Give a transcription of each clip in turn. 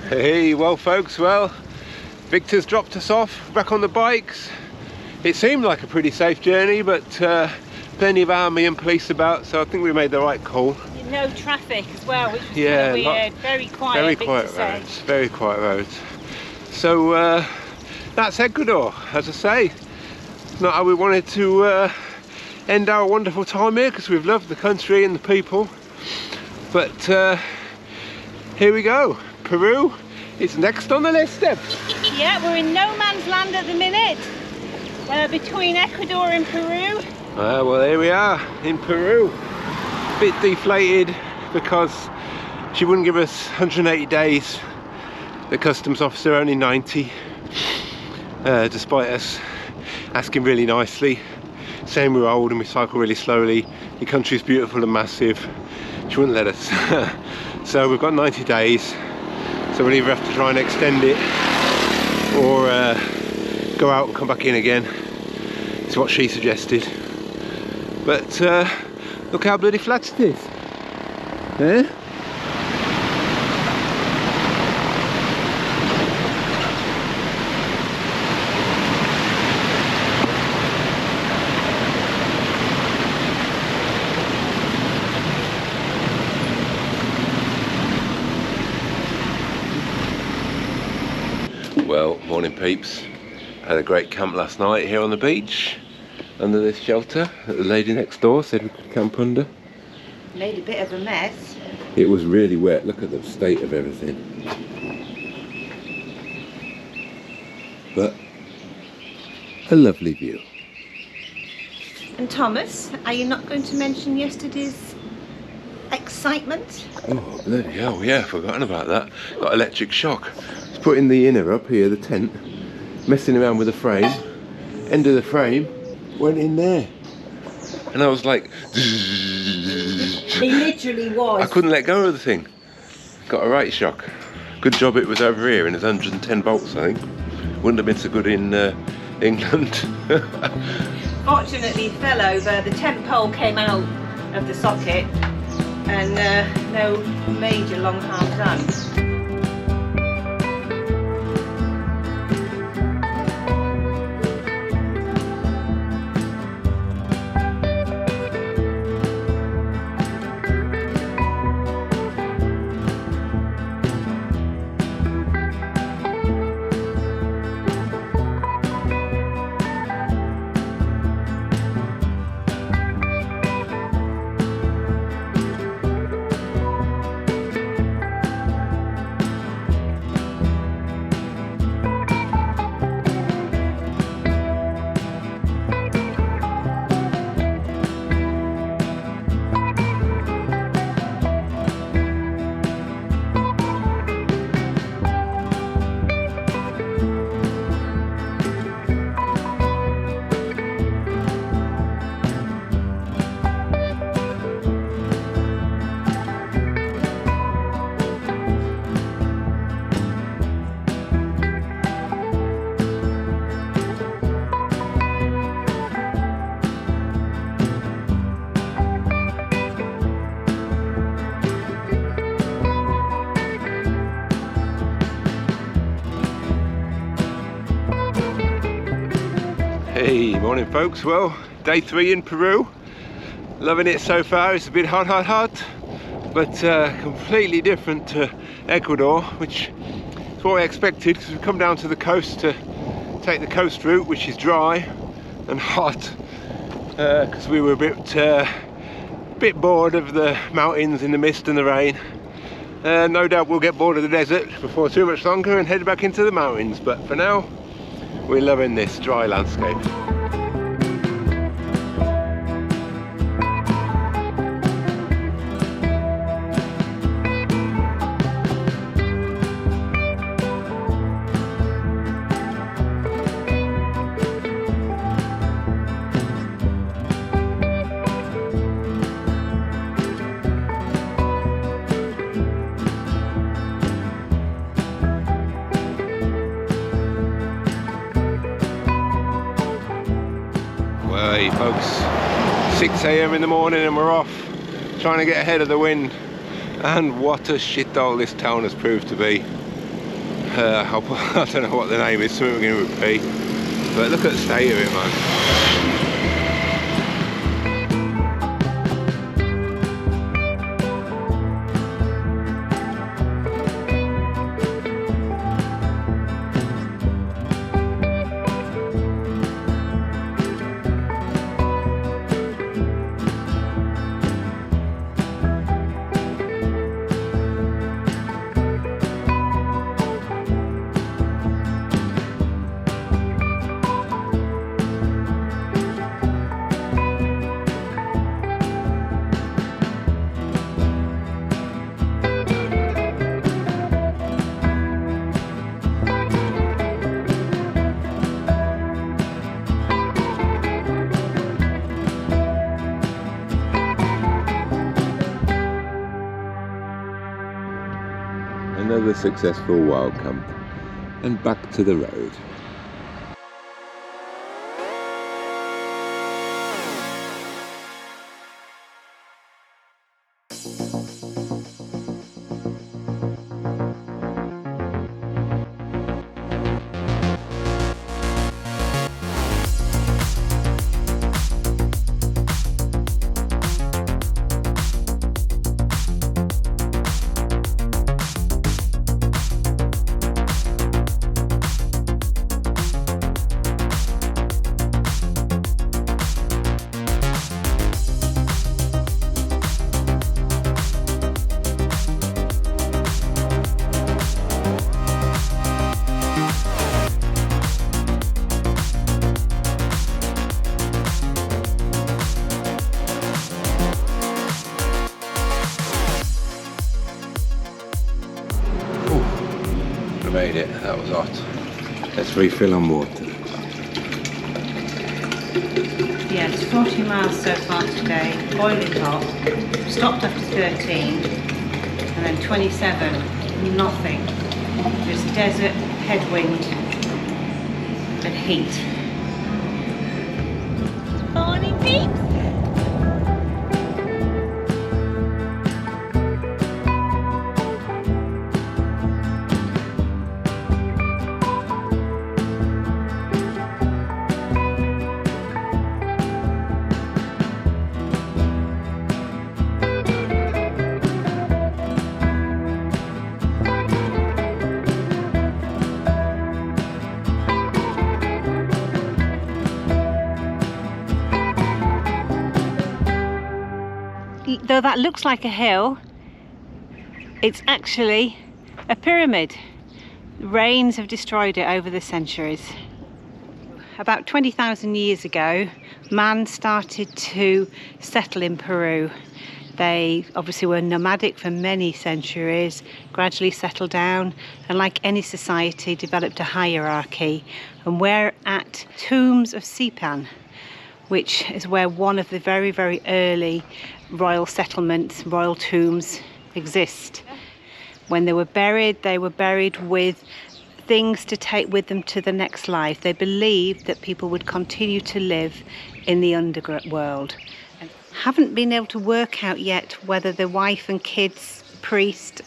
Hey, well folks, Victor's dropped us off back on the bikes. It seemed like a pretty safe journey, but plenty of army and police about, so I think we made the right call. No traffic as well, which was yeah, kind of weird. Very quiet. Very quiet roads. Very quiet roads. So that's Ecuador, as I say. It's not how we wanted to end our wonderful time here, because we've loved the country and the people. But here we go. Peru is next on the list, Deb. Yeah, we're in no man's land at the minute. Between Ecuador and Peru. Well, here we are in Peru. Bit deflated because she wouldn't give us 180 days. The customs officer only 90, despite us asking really nicely, saying we were old and we cycle really slowly. Your country's beautiful and massive. She wouldn't let us. So we've got 90 days. So we'll either have to try and extend it or go out and come back in again. It's what she suggested. But look how bloody flat it is. Eh? Well, morning peeps. Had a great camp last night here on the beach under this shelter that the lady next door said we could camp under. Made a bit of a mess. It was really wet. Look at the state of everything. But a lovely view. And Thomas, are you not going to mention yesterday's excitement? Oh bloody hell, yeah, forgotten about that. Got electric shock. Just putting the inner up here, the tent, messing around with the frame. End of the frame went in there. And I was like, He literally was. I couldn't let go of the thing. Got a right shock. Good job it was over here and it's 110 volts, I think. Wouldn't have been so good in England. Fortunately, he fell over. The tent pole came out of the socket, and no major long harm done. Hey, morning folks. Well, day 3 in Peru. Loving it so far. It's a bit hot, but completely different to Ecuador, which is what I expected, because we've come down to the coast to take the coast route, which is dry and hot, because we were a bit bored of the mountains in the mist and the rain. No doubt we'll get bored of the desert before too much longer and head back into the mountains, but for now we're loving this dry landscape. Hey folks, 6 AM in the morning and we're off, trying to get ahead of the wind. And what a shithole this town has proved to be. I don't know what the name is, something we're going to repeat. But look at the state of it, man. Another successful wild camp, and back to the road. Made it, that was hot. Let's refill on water. Yeah, it's 40 miles so far today, boiling hot. Stopped after 13, and then 27, nothing. Just desert, headwind, and heat. Morning, peeps! Though that looks like a hill, it's actually a pyramid. Rains have destroyed it over the centuries. About 20,000 years ago, man started to settle in Peru. They obviously were nomadic for many centuries, gradually settled down, and like any society, developed a hierarchy. And we're at tombs of Sipan, which is where one of the very, very early royal settlements, royal tombs exist. When they were buried with things to take with them to the next life. They believed that people would continue to live in the underworld. Haven't been able to work out yet whether the wife and kids, priest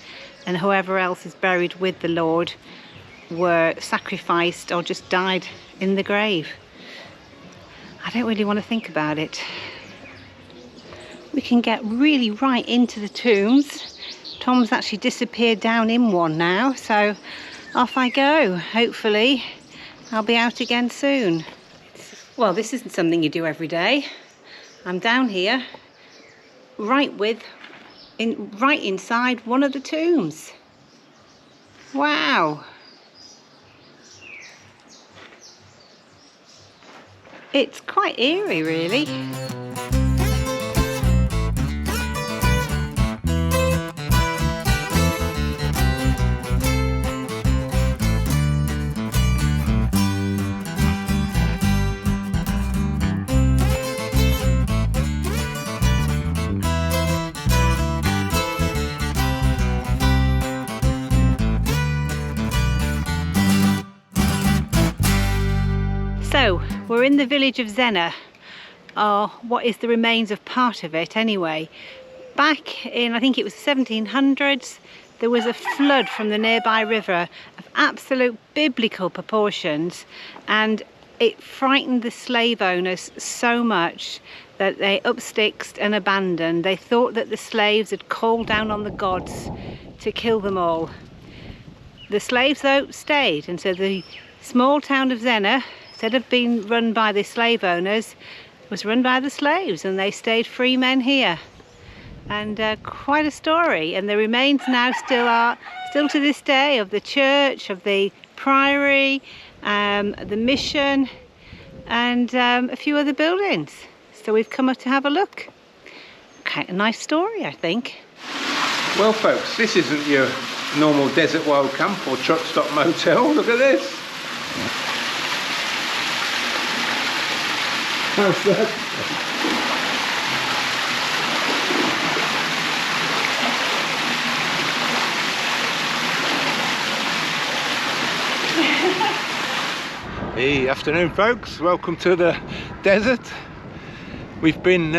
and whoever else is buried with the Lord were sacrificed or just died in the grave. I don't really want to think about it. We can get really right into the tombs. Tom's actually disappeared down in one now, so off I go. Hopefully I'll be out again soon. Well, this isn't something you do every day. I'm down here right inside one of the tombs. Wow. It's quite eerie, really. So, we're in the village of Zaña, or what is the remains of part of it anyway. Back in, I think it was 1700s, there was a flood from the nearby river of absolute biblical proportions, and it frightened the slave owners so much that they up sticks and abandoned. They thought that the slaves had called down on the gods to kill them all. The slaves though stayed, and so the small town of Zaña, instead of being run by the slave owners, was run by the slaves, and they stayed free men here. And quite a story. And the remains now still to this day, of the church, of the priory, the mission, and a few other buildings. So we've come up to have a look. Okay, a nice story, I think. Well folks, this isn't your normal desert wild camp or truck stop motel. Look at this. How's that? Hey, afternoon folks, welcome to the desert. We've been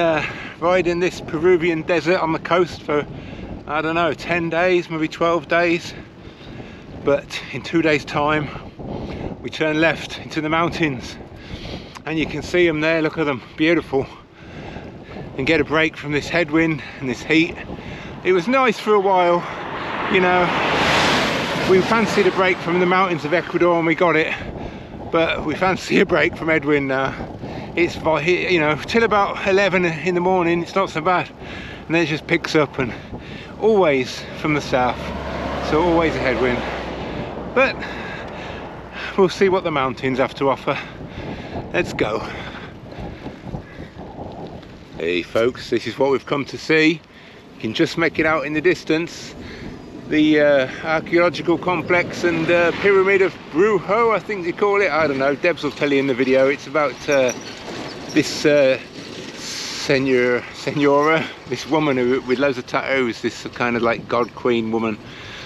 riding this Peruvian desert on the coast for, I don't know, 10 days, maybe 12 days. But in 2 days time, we turn left into the mountains. And you can see them there, look at them, beautiful. And get a break from this headwind and this heat. It was nice for a while, you know. We fancied a break from the mountains of Ecuador and we got it. But we fancy a break from headwind now. It's, you know, till about 11 in the morning, it's not so bad. And then it just picks up, and always from the south. So always a headwind. But we'll see what the mountains have to offer. Let's go. Hey folks, this is what we've come to see. You can just make it out in the distance. The archaeological complex and pyramid of Brujo, I think they call it. I don't know, Debs will tell you in the video. It's about this senora, this woman with loads of tattoos, this kind of like god queen woman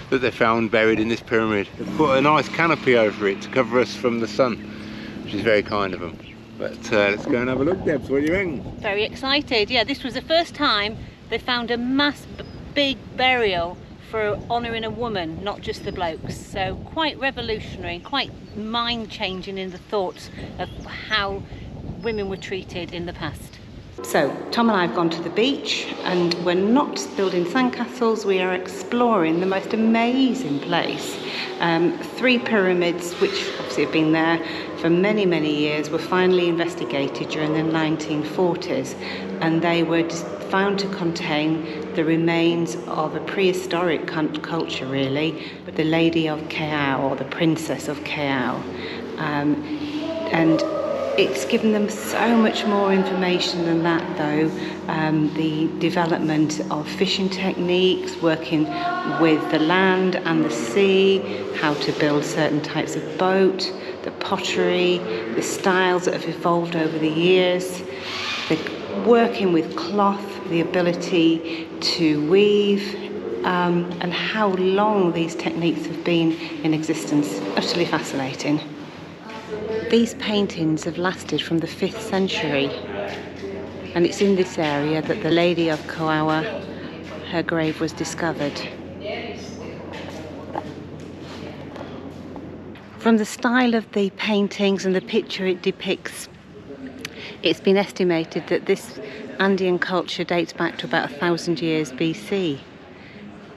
that they found buried in this pyramid. They put a nice canopy over it to cover us from the sun, which is very kind of them. But let's go and have a look, Debs. What do you think? Very excited. Yeah, this was the first time they found a big burial for honouring a woman, not just the blokes. So quite revolutionary, quite mind-changing in the thoughts of how women were treated in the past. So Tom and I have gone to the beach, and we're not building sandcastles, we are exploring the most amazing place. 3 pyramids, which obviously have been there for many, many years, were finally investigated during the 1940s, and they were just found to contain the remains of a prehistoric culture, really, but the Lady of Callao, or the Princess of Callao. And it's given them so much more information than that, though. The development of fishing techniques, working with the land and the sea, how to build certain types of boat, the pottery, the styles that have evolved over the years, the working with cloth, the ability to weave, and how long these techniques have been in existence. Utterly fascinating. These paintings have lasted from the 5th century, and it's in this area that the Lady of Callao, her grave, was discovered. From the style of the paintings and the picture it depicts, it's been estimated that this Andean culture dates back to about 1,000 years BC.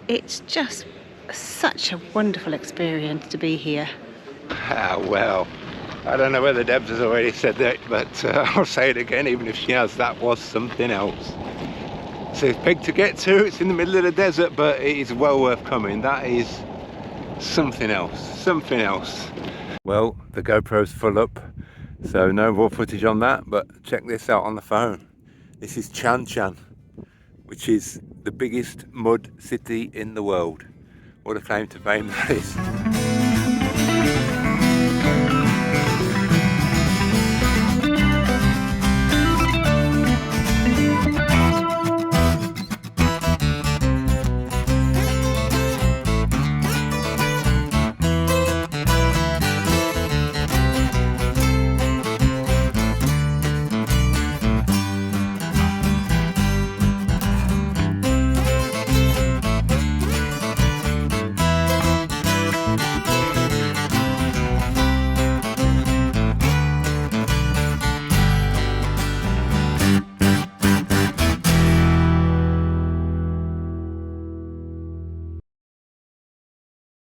It's just such a wonderful experience to be here. Well, I don't know whether Debs has already said that, but I'll say it again, even if she has. That was something else. So it's big to get to, it's in the middle of the desert, but it is well worth coming. That is something else, something else. Well, the GoPro's full up, so no raw footage on that, but check this out on the phone. This is Chan Chan, which is the biggest mud city in the world. What a claim to fame that is.